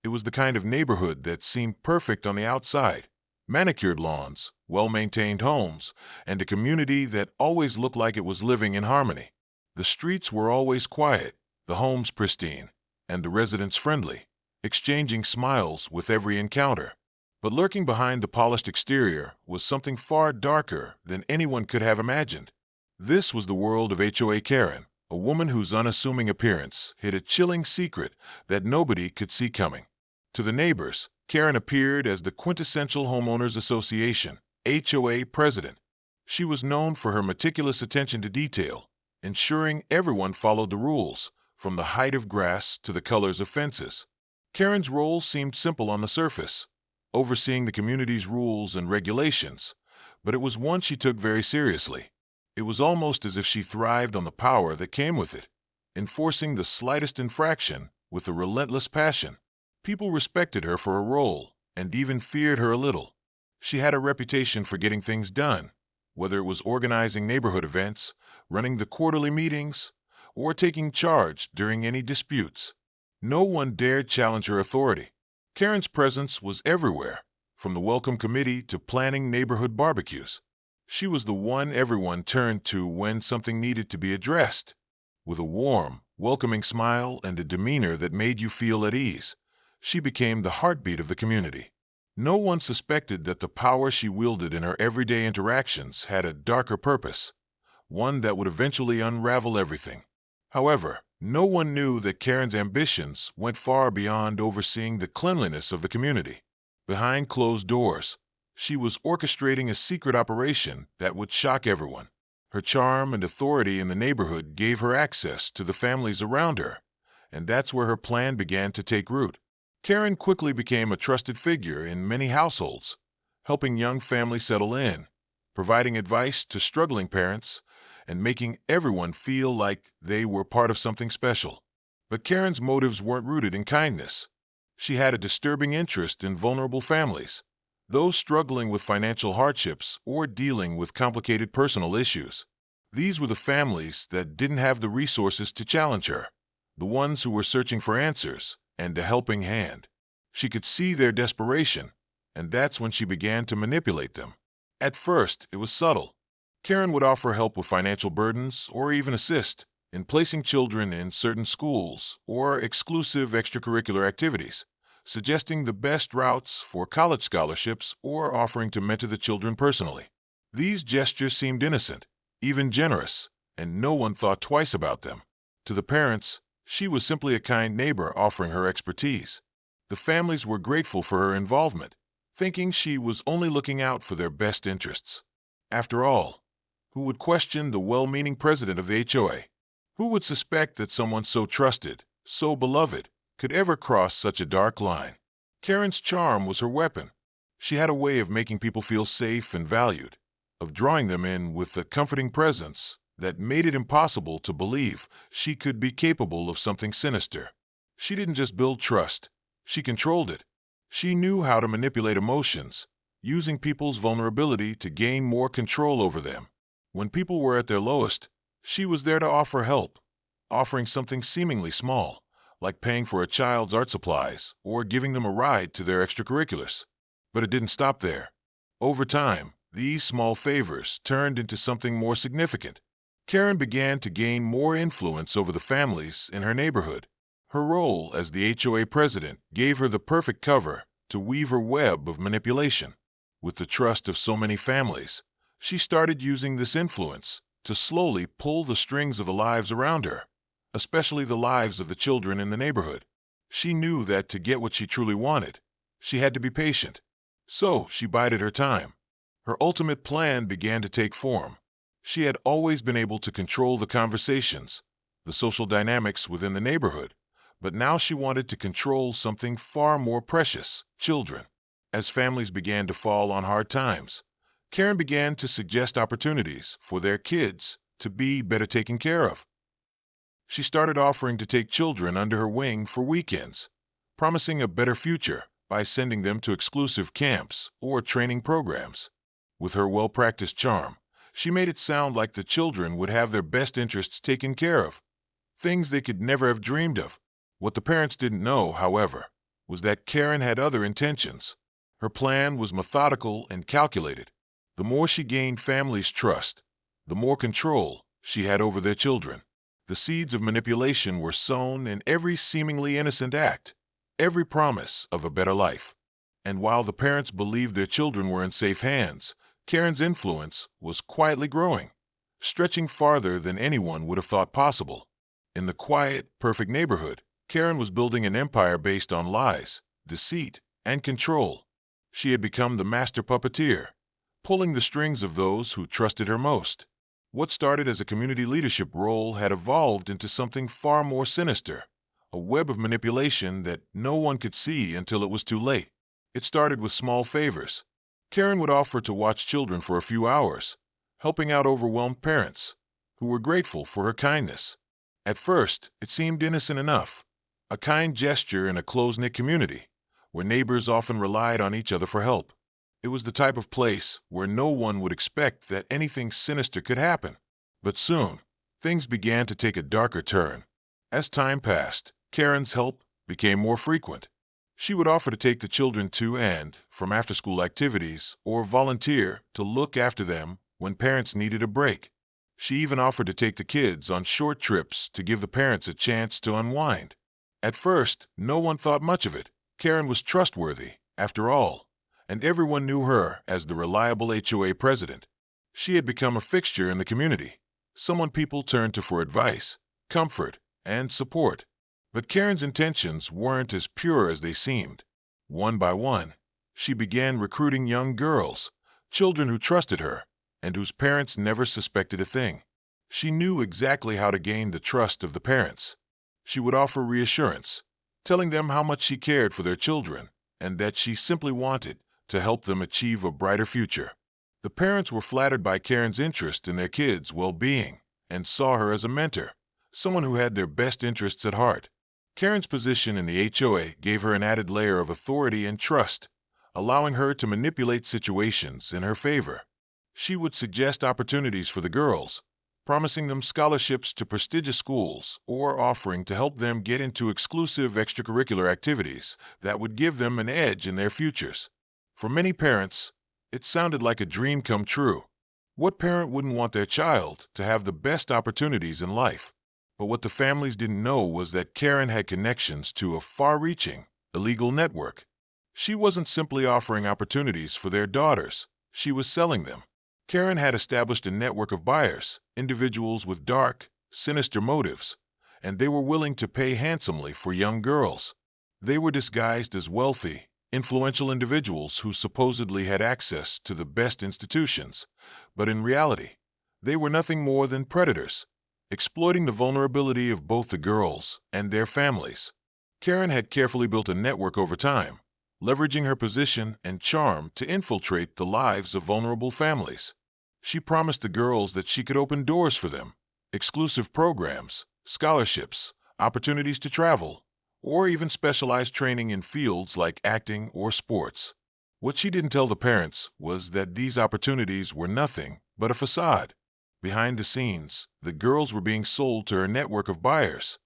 It was the kind of neighborhood that seemed perfect on the outside. Manicured lawns, well-maintained homes, and a community that always looked like it was living in harmony. The streets were always quiet, the homes pristine, and the residents friendly, exchanging smiles with every encounter. But lurking behind the polished exterior was something far darker than anyone could have imagined. This was the world of HOA Karen, a woman whose unassuming appearance hid a chilling secret that nobody could see coming. To the neighbors, Karen appeared as the quintessential Homeowners Association, HOA president. She was known for her meticulous attention to detail, ensuring everyone followed the rules, from the height of grass to the colors of fences. Karen's role seemed simple on the surface, overseeing the community's rules and regulations, but it was one she took very seriously. It was almost as if she thrived on the power that came with it, enforcing the slightest infraction with a relentless passion. People respected her for her role and even feared her a little. She had a reputation for getting things done, whether it was organizing neighborhood events, running the quarterly meetings, or taking charge during any disputes. No one dared challenge her authority. Karen's presence was everywhere, from the welcome committee to planning neighborhood barbecues. She was the one everyone turned to when something needed to be addressed. With a warm, welcoming smile and a demeanor that made you feel at ease, she became the heartbeat of the community. No one suspected that the power she wielded in her everyday interactions had a darker purpose, one that would eventually unravel everything. However, no one knew that Karen's ambitions went far beyond overseeing the cleanliness of the community. Behind closed doors, she was orchestrating a secret operation that would shock everyone. Her charm and authority in the neighborhood gave her access to the families around her, and that's where her plan began to take root. Karen quickly became a trusted figure in many households, helping young families settle in, providing advice to struggling parents, and making everyone feel like they were part of something special. But Karen's motives weren't rooted in kindness. She had a disturbing interest in vulnerable families, those struggling with financial hardships or dealing with complicated personal issues. These were the families that didn't have the resources to challenge her, the ones who were searching for answers and a helping hand. She could see their desperation, and that's when she began to manipulate them. At first, it was subtle. Karen would offer help with financial burdens or even assist in placing children in certain schools or exclusive extracurricular activities, suggesting the best routes for college scholarships or offering to mentor the children personally. These gestures seemed innocent, even generous, and no one thought twice about them. To the parents, she was simply a kind neighbor offering her expertise. The families were grateful for her involvement, thinking she was only looking out for their best interests. After all, who would question the well-meaning president of the HOA? Who would suspect that someone so trusted, so beloved, could ever cross such a dark line? Karen's charm was her weapon. She had a way of making people feel safe and valued, of drawing them in with a comforting presence that made it impossible to believe she could be capable of something sinister. She didn't just build trust, she controlled it. She knew how to manipulate emotions, using people's vulnerability to gain more control over them. When people were at their lowest, she was there to offer help, offering something seemingly small, like paying for a child's art supplies or giving them a ride to their extracurriculars. But it didn't stop there. Over time, these small favors turned into something more significant. Karen began to gain more influence over the families in her neighborhood. Her role as the HOA president gave her the perfect cover to weave her web of manipulation. With the trust of so many families, she started using this influence to slowly pull the strings of the lives around her, especially the lives of the children in the neighborhood. She knew that to get what she truly wanted, she had to be patient. So she bided her time. Her ultimate plan began to take form. She had always been able to control the conversations, the social dynamics within the neighborhood, but now she wanted to control something far more precious: children. As families began to fall on hard times, Karen began to suggest opportunities for their kids to be better taken care of. She started offering to take children under her wing for weekends, promising a better future by sending them to exclusive camps or training programs. With her well-practiced charm, she made it sound like the children would have their best interests taken care of, things they could never have dreamed of. What the parents didn't know, however, was that Karen had other intentions. Her plan was methodical and calculated. The more she gained families' trust, the more control she had over their children. The seeds of manipulation were sown in every seemingly innocent act, every promise of a better life. And while the parents believed their children were in safe hands, Karen's influence was quietly growing, stretching farther than anyone would have thought possible. In the quiet, perfect neighborhood, Karen was building an empire based on lies, deceit, and control. She had become the master puppeteer, pulling the strings of those who trusted her most. What started as a community leadership role had evolved into something far more sinister, a web of manipulation that no one could see until it was too late. It started with small favors. Karen would offer to watch children for a few hours, helping out overwhelmed parents, who were grateful for her kindness. At first, it seemed innocent enough, a kind gesture in a close-knit community, where neighbors often relied on each other for help. It was the type of place where no one would expect that anything sinister could happen. But soon, things began to take a darker turn. As time passed, Karen's help became more frequent. She would offer to take the children to and from after-school activities or volunteer to look after them when parents needed a break. She even offered to take the kids on short trips to give the parents a chance to unwind. At first, no one thought much of it. Karen was trustworthy, after all, and everyone knew her as the reliable HOA president. She had become a fixture in the community, someone people turned to for advice, comfort, and support. But Karen's intentions weren't as pure as they seemed. One by one, she began recruiting young girls, children who trusted her, and whose parents never suspected a thing. She knew exactly how to gain the trust of the parents. She would offer reassurance, telling them how much she cared for their children and that she simply wanted to help them achieve a brighter future. The parents were flattered by Karen's interest in their kids' well-being and saw her as a mentor, someone who had their best interests at heart. Karen's position in the HOA gave her an added layer of authority and trust, allowing her to manipulate situations in her favor. She would suggest opportunities for the girls, promising them scholarships to prestigious schools or offering to help them get into exclusive extracurricular activities that would give them an edge in their futures. For many parents, it sounded like a dream come true. What parent wouldn't want their child to have the best opportunities in life? But what the families didn't know was that Karen had connections to a far-reaching, illegal network. She wasn't simply offering opportunities for their daughters, she was selling them. Karen had established a network of buyers, individuals with dark, sinister motives, and they were willing to pay handsomely for young girls. They were disguised as wealthy, influential individuals who supposedly had access to the best institutions, but in reality, they were nothing more than predators, exploiting the vulnerability of both the girls and their families. Karen had carefully built a network over time, leveraging her position and charm to infiltrate the lives of vulnerable families. She promised the girls that she could open doors for them, exclusive programs, scholarships, opportunities to travel, or even specialized training in fields like acting or sports. What she didn't tell the parents was that these opportunities were nothing but a facade. Behind the scenes, the girls were being sold to her network of buyers,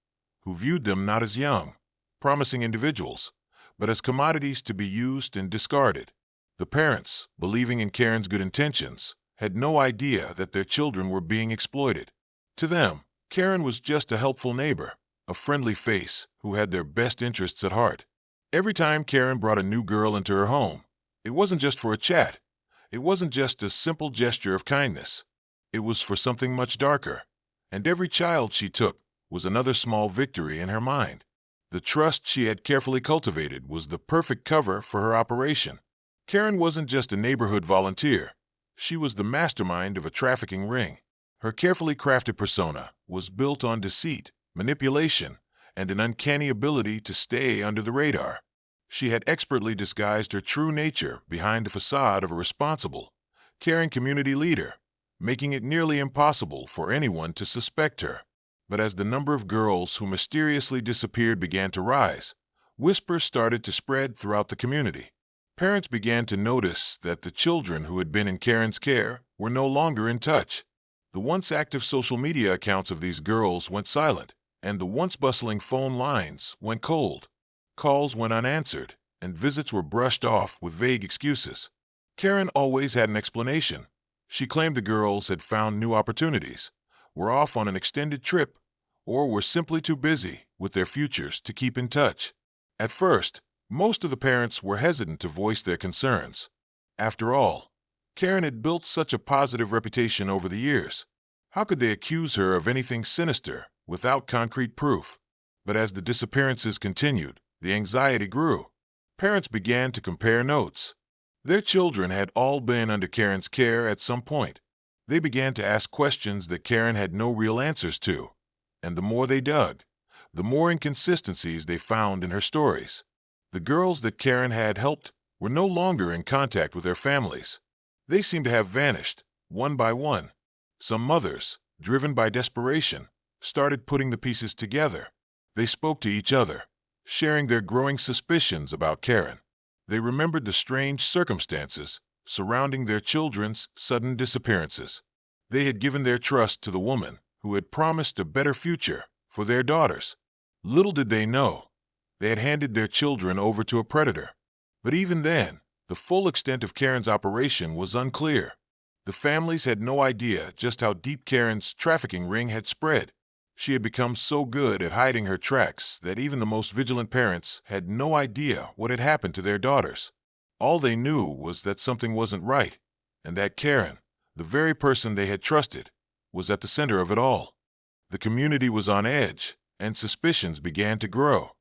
who viewed them not as young, promising individuals, but as commodities to be used and discarded. The parents, believing in Karen's good intentions, had no idea that their children were being exploited. To them, Karen was just a helpful neighbor, a friendly face who had their best interests at heart. Every time Karen brought a new girl into her home, it wasn't just for a chat. It wasn't just a simple gesture of kindness. It was for something much darker, and every child she took was another small victory in her mind. The trust she had carefully cultivated was the perfect cover for her operation. Karen wasn't just a neighborhood volunteer. She was the mastermind of a trafficking ring. Her carefully crafted persona was built on deceit, manipulation, and an uncanny ability to stay under the radar. She had expertly disguised her true nature behind the facade of a responsible, caring community leader, making it nearly impossible for anyone to suspect her. But as the number of girls who mysteriously disappeared began to rise, whispers started to spread throughout the community. Parents began to notice that the children who had been in Karen's care were no longer in touch. The once active social media accounts of these girls went silent, and the once bustling phone lines went cold. Calls went unanswered, and visits were brushed off with vague excuses. Karen always had an explanation. She claimed the girls had found new opportunities, were off on an extended trip, or were simply too busy with their futures to keep in touch. At first, most of the parents were hesitant to voice their concerns. After all, Karen had built such a positive reputation over the years. How could they accuse her of anything sinister without concrete proof? But as the disappearances continued, the anxiety grew. Parents began to compare notes. Their children had all been under Karen's care at some point. They began to ask questions that Karen had no real answers to. And the more they dug, the more inconsistencies they found in her stories. The girls that Karen had helped were no longer in contact with their families. They seemed to have vanished, one by one. Some mothers, driven by desperation, started putting the pieces together. They spoke to each other, sharing their growing suspicions about Karen. They remembered the strange circumstances surrounding their children's sudden disappearances. They had given their trust to the woman who had promised a better future for their daughters. Little did they know, they had handed their children over to a predator. But even then, the full extent of Karen's operation was unclear. The families had no idea just how deep Karen's trafficking ring had spread. She had become so good at hiding her tracks that even the most vigilant parents had no idea what had happened to their daughters. All they knew was that something wasn't right, and that Karen, the very person they had trusted, was at the center of it all. The community was on edge, and suspicions began to grow.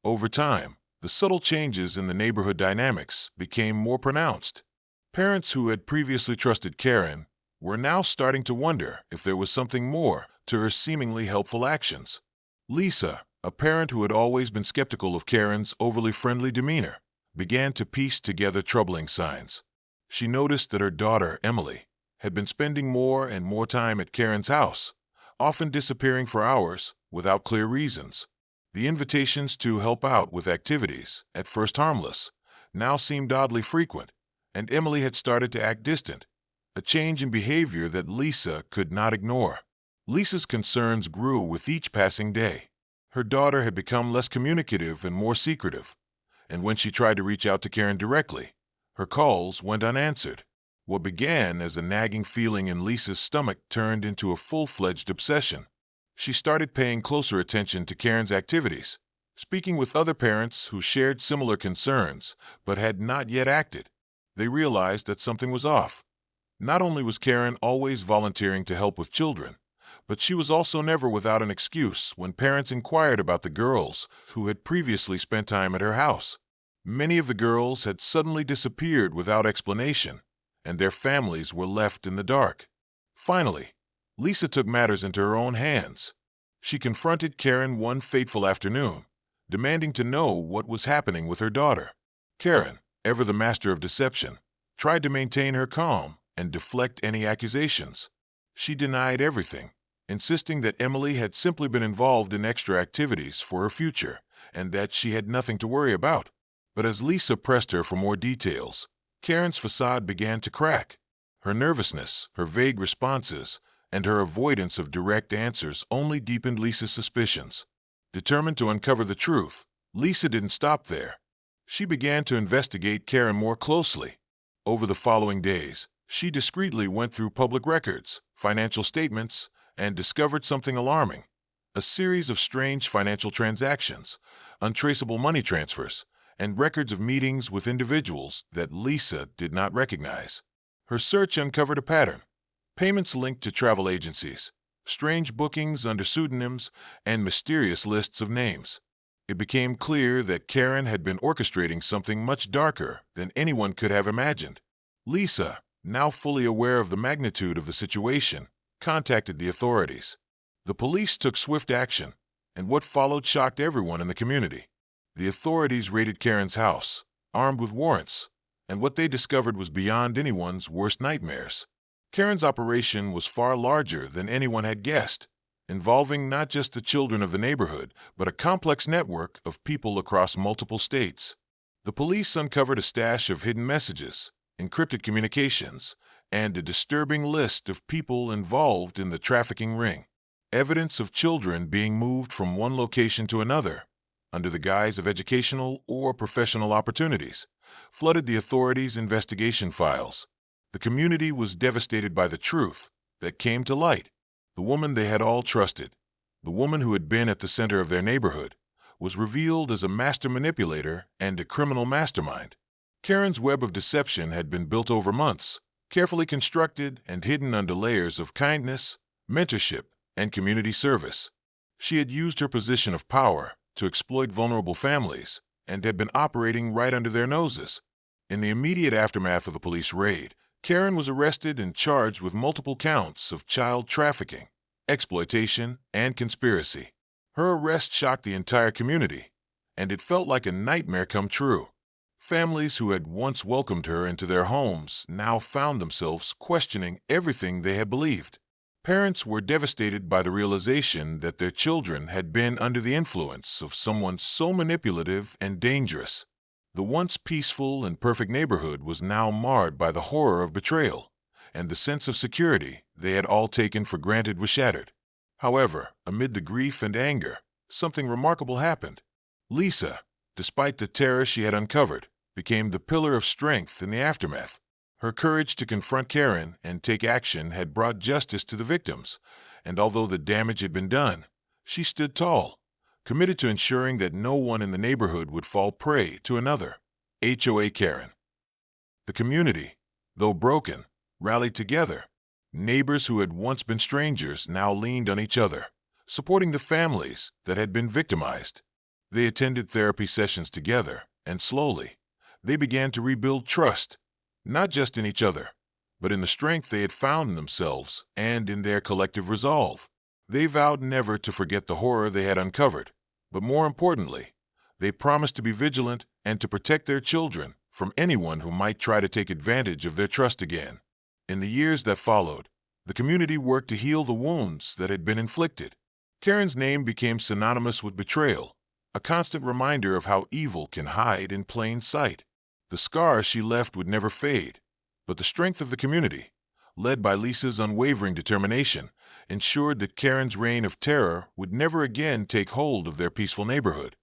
Over time, the subtle changes in the neighborhood dynamics became more pronounced. Parents who had previously trusted Karen were now starting to wonder if there was something more to her seemingly helpful actions. Lisa, a parent who had always been skeptical of Karen's overly friendly demeanor, began to piece together troubling signs. She noticed that her daughter, Emily, had been spending more and more time at Karen's house, often disappearing for hours without clear reasons. The invitations to help out with activities, at first harmless, now seemed oddly frequent, and Emily had started to act distant, a change in behavior that Lisa could not ignore. Lisa's concerns grew with each passing day. Her daughter had become less communicative and more secretive, and when she tried to reach out to Karen directly, her calls went unanswered. What began as a nagging feeling in Lisa's stomach turned into a full-fledged obsession. She started paying closer attention to Karen's activities, speaking with other parents who shared similar concerns but had not yet acted. They realized that something was off. Not only was Karen always volunteering to help with children, but she was also never without an excuse when parents inquired about the girls who had previously spent time at her house. Many of the girls had suddenly disappeared without explanation, and their families were left in the dark. Finally, Lisa took matters into her own hands. She confronted Karen one fateful afternoon, demanding to know what was happening with her daughter. Karen, ever the master of deception, tried to maintain her calm and deflect any accusations. She denied everything, insisting that Emily had simply been involved in extra activities for her future and that she had nothing to worry about. But as Lisa pressed her for more details, Karen's facade began to crack. Her nervousness, her vague responses, and her avoidance of direct answers only deepened Lisa's suspicions. Determined to uncover the truth, Lisa didn't stop there. She began to investigate Karen more closely. Over the following days, she discreetly went through public records, financial statements, and discovered something alarming. A series of strange financial transactions, untraceable money transfers, and records of meetings with individuals that Lisa did not recognize. Her search uncovered a pattern: payments linked to travel agencies, strange bookings under pseudonyms, and mysterious lists of names. It became clear that Karen had been orchestrating something much darker than anyone could have imagined. Lisa, now fully aware of the magnitude of the situation, contacted the authorities. The police took swift action, and what followed shocked everyone in the community. The authorities raided Karen's house, armed with warrants, and what they discovered was beyond anyone's worst nightmares. Karen's operation was far larger than anyone had guessed, involving not just the children of the neighborhood, but a complex network of people across multiple states. The police uncovered a stash of hidden messages, encrypted communications, and a disturbing list of people involved in the trafficking ring. Evidence of children being moved from one location to another, under the guise of educational or professional opportunities, flooded the authorities' investigation files. The community was devastated by the truth that came to light. The woman they had all trusted, the woman who had been at the center of their neighborhood, was revealed as a master manipulator and a criminal mastermind. Karen's web of deception had been built over months, carefully constructed and hidden under layers of kindness, mentorship, and community service. She had used her position of power to exploit vulnerable families and had been operating right under their noses. In the immediate aftermath of the police raid, Karen was arrested and charged with multiple counts of child trafficking, exploitation, and conspiracy. Her arrest shocked the entire community, and it felt like a nightmare come true. Families who had once welcomed her into their homes now found themselves questioning everything they had believed. Parents were devastated by the realization that their children had been under the influence of someone so manipulative and dangerous. The once peaceful and perfect neighborhood was now marred by the horror of betrayal, and the sense of security they had all taken for granted was shattered. However, amid the grief and anger, something remarkable happened. Lisa, despite the terror she had uncovered, became the pillar of strength in the aftermath. Her courage to confront Karen and take action had brought justice to the victims, and although the damage had been done, she stood tall, committed to ensuring that no one in the neighborhood would fall prey to another. HOA Karen. The community, though broken, rallied together. Neighbors who had once been strangers now leaned on each other, supporting the families that had been victimized. They attended therapy sessions together, and slowly, they began to rebuild trust, not just in each other, but in the strength they had found in themselves and in their collective resolve. They vowed never to forget the horror they had uncovered, but more importantly, they promised to be vigilant and to protect their children from anyone who might try to take advantage of their trust again. In the years that followed, the community worked to heal the wounds that had been inflicted. Karen's name became synonymous with betrayal, a constant reminder of how evil can hide in plain sight. The scars she left would never fade, but the strength of the community, led by Lisa's unwavering determination, ensured that Karen's reign of terror would never again take hold of their peaceful neighborhood.